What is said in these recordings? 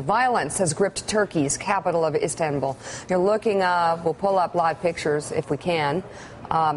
Violence has gripped Turkey's capital of Istanbul. You're looking, we'll pull up live pictures if we can.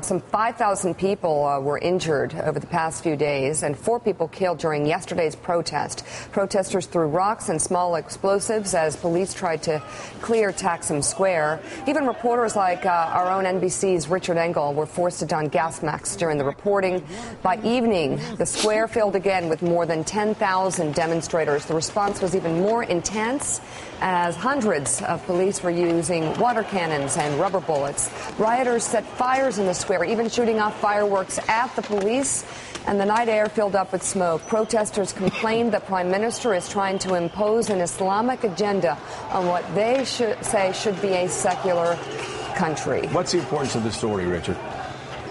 Some 5,000 people were injured over the past few days, and 4 people killed during yesterday's protest. Protesters threw rocks and small explosives as police tried to clear Taksim Square. Even reporters like our own NBC's Richard Engel were forced to don gas masks during the reporting. By evening, the square filled again with more than 10,000 demonstrators. The response was even more intense as hundreds of police were using water cannons and rubber bullets. Rioters set fires in the square, even shooting off fireworks at the police, and the night air filled up with smoke. Protesters complained the prime minister is trying to impose an Islamic agenda on what they say should be a secular country. What's the importance of the story, Richard?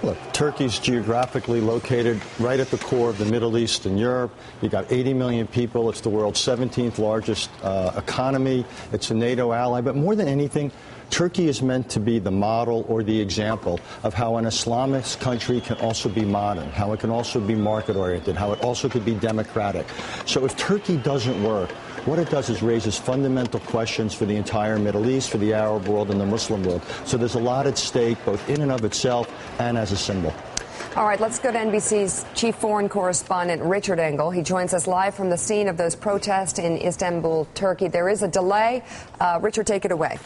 Look, Turkey's geographically located right at the core of the Middle East and Europe. You've got 80 million people. It's the world's 17th largest economy. It's a NATO ally. But more than anything, Turkey is meant to be the model or the example of how an Islamist country can also be modern, how it can also be market-oriented, how it also could be democratic. So if Turkey doesn't work, what it does is raises fundamental questions for the entire Middle East, for the Arab world, and the Muslim world. So there's a lot at stake, both in and of itself and as a symbol. All right, let's go to NBC's chief foreign correspondent, Richard Engel. He joins us live from the scene of those protests in Istanbul, Turkey. There is a delay. Richard, take it away.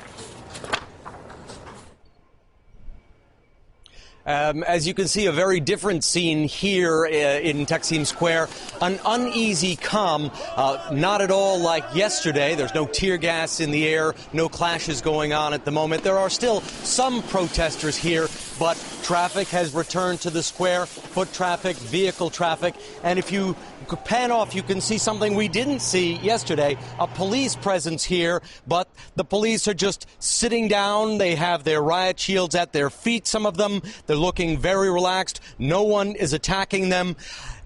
As you can see, a very different scene here in Taksim Square. An uneasy calm, not at all like yesterday. There's no tear gas in the air, no clashes going on at the moment. There are still some protesters here, but traffic has returned to the square, foot traffic, vehicle traffic, and if you pan off, you can see something we didn't see yesterday, a police presence here, but the police are just sitting down. They have their riot shields at their feet, some of them. They're looking very relaxed. No one is attacking them.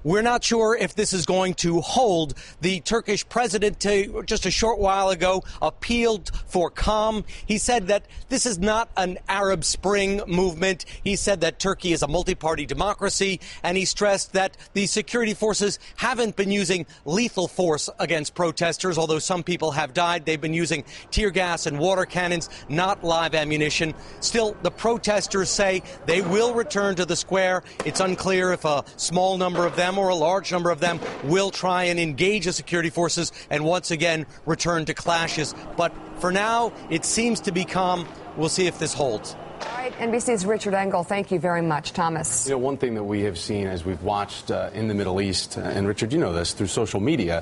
We're not sure if this is going to hold. The Turkish president, just a short while ago, appealed for calm. He said that this is not an Arab Spring movement. He said that Turkey is a multi-party democracy, and he stressed that the security forces haven't been using lethal force against protesters, although some people have died. They've been using tear gas and water cannons, not live ammunition. Still, the protesters say they will return to the square. It's unclear if a small number of them or a large number of them will try and engage the security forces and once again return to clashes. But for now, it seems to be calm. We'll see if this holds. All right, NBC's Richard Engel, thank you very much. Thomas. You know, one thing that we have seen as we've watched in the Middle East, and Richard, you know this, through social media,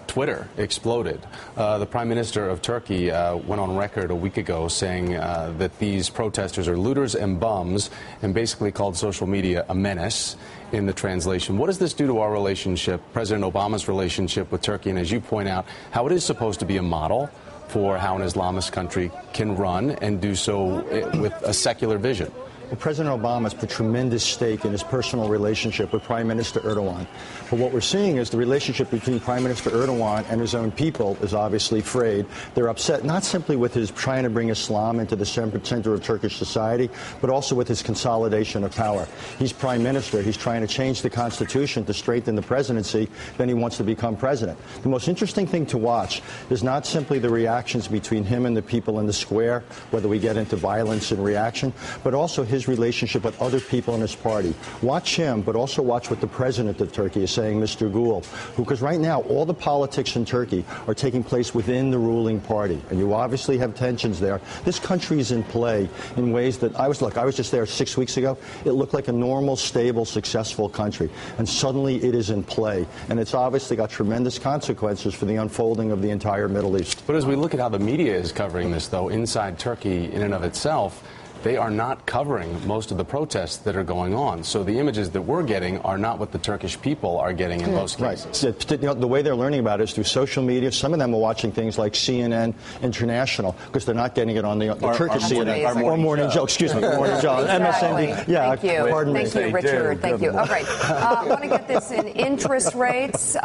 Twitter exploded. The Prime Minister of Turkey went on record a week ago saying that these protesters are looters and bums, and basically called social media a menace in the translation. What does this do to our relationship, President Obama's relationship with Turkey, and as you point out, how it is supposed to be a model for how an Islamist country can run and do so with a secular vision? Well, President Obama has put tremendous stake in his personal relationship with Prime Minister Erdogan. But what we're seeing is the relationship between Prime Minister Erdogan and his own people is obviously frayed. They're upset not simply with his trying to bring Islam into the center of Turkish society, but also with his consolidation of power. He's Prime Minister. He's trying to change the Constitution to strengthen the presidency. Then he wants to become president. The most interesting thing to watch is not simply the reactions between him and the people in the square, whether we get into violence and reaction, but also his relationship with other people in his party. Watch him, but also watch what the president of Turkey is saying, Mr. Gül, because right now all the politics in Turkey are taking place within the ruling party, and you obviously have tensions there. This country is in play in ways that I was just there 6 weeks ago. It looked like a normal, stable, successful country, and suddenly it is in play, and it's obviously got tremendous consequences for the unfolding of the entire Middle East. But as we look at how the media is covering this, though, inside Turkey in and of itself, they are not covering most of the protests that are going on. So the images that we're getting are not what the Turkish people are getting in most cases. Right. You know, the way they're learning about it is through social media. Some of them are watching things like CNN International because they're not getting it on the Turkish CNN. Or Morning Joe. Excuse me, Morning Joe. Exactly. MSNBC. Yeah, thank you. Pardon me. Thank you, Richard. Thank you. All right. I want to get this in interest rates.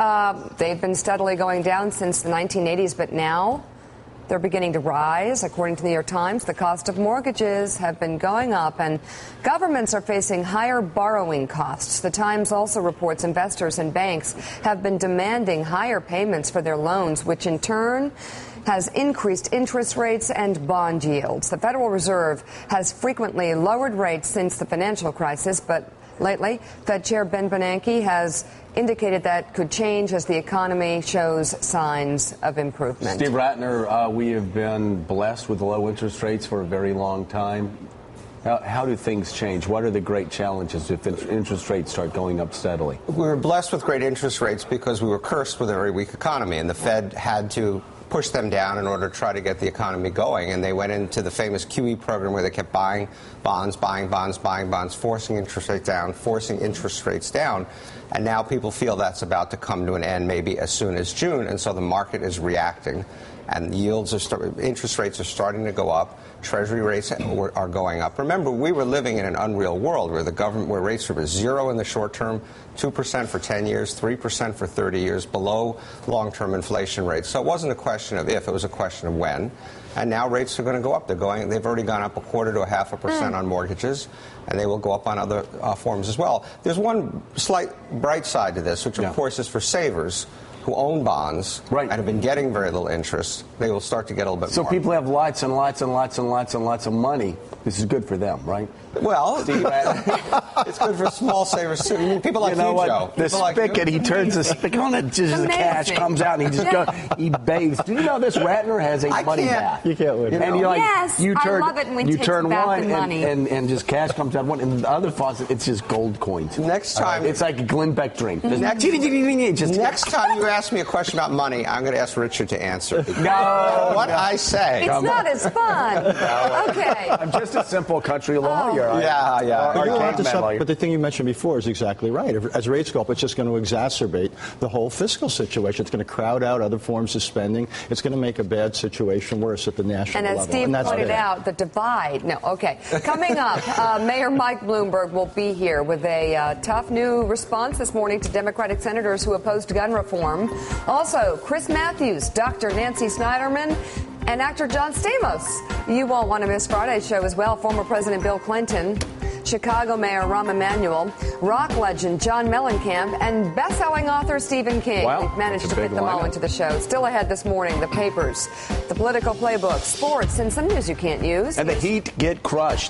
They've been steadily going down since the 1980s, but now they're beginning to rise. According to the New York Times, the cost of mortgages have been going up and governments are facing higher borrowing costs. The Times also reports investors and banks have been demanding higher payments for their loans, which in turn has increased interest rates and bond yields. The Federal Reserve has frequently lowered rates since the financial crisis, but lately, Fed Chair Ben Bernanke has indicated that could change as the economy shows signs of improvement. Steve Ratner, we have been blessed with low interest rates for a very long time. How do things change? What are the great challenges if interest rates start going up steadily? We were blessed with great interest rates because we were cursed with a very weak economy, and the Fed had to push them down in order to try to get the economy going. And they went into the famous QE program where they kept buying bonds, forcing interest rates down. And now people feel that's about to come to an end maybe as soon as June. And so the market is reacting. And interest rates are starting to go up. Treasury rates are going up. Remember, we were living in an unreal world where rates were 0 in the short term, 2% for 10 years, 3% for 30 years, below long-term inflation rates. So it wasn't a question of if, it was a question of when. And now rates are going to go up. They've already gone up 1/4 to 0.5% on mortgages, and they will go up on other forms as well. There's one slight bright side to this, which of course is for savers who own bonds and have been getting very little interest. They will start to get a little bit more. So people have lots and lots and lots and lots and lots of money. This is good for them, right? Well, it's good for small savers too. I mean, people like you, Joe. The spigot, he turns the spigot on it, just the cash comes out, and he bathes. Do you know this Ratner has a money bath? You can't win. And you're like, yes, I love it when you takes turn bath one, and money. and just cash comes out one, and the other faucet, it's just gold coins. Next time, it's like a Glenn Beck drink. Next time you ask me a question about money, I'm going to ask Richard to answer. What I say. It's not as fun. Okay. I'm just a simple country lawyer. But the thing you mentioned before is exactly right. As rates go up, it's just going to exacerbate the whole fiscal situation. It's going to crowd out other forms of spending. It's going to make a bad situation worse at the national level. And as Steve pointed out, the divide. No, okay. Coming up, Mayor Mike Bloomberg will be here with a tough new response this morning to Democratic senators who opposed gun reform. Also, Chris Matthews, Dr. Nancy Snyderman, and actor John Stamos. You won't want to miss Friday's show as well. Former President Bill Clinton, Chicago Mayor Rahm Emanuel, rock legend John Mellencamp, and best-selling author Stephen King. Wow, We've managed to fit them all into the show. Still ahead this morning, the papers, the political playbook, sports, and some news you can't use. And the Heat get crushed.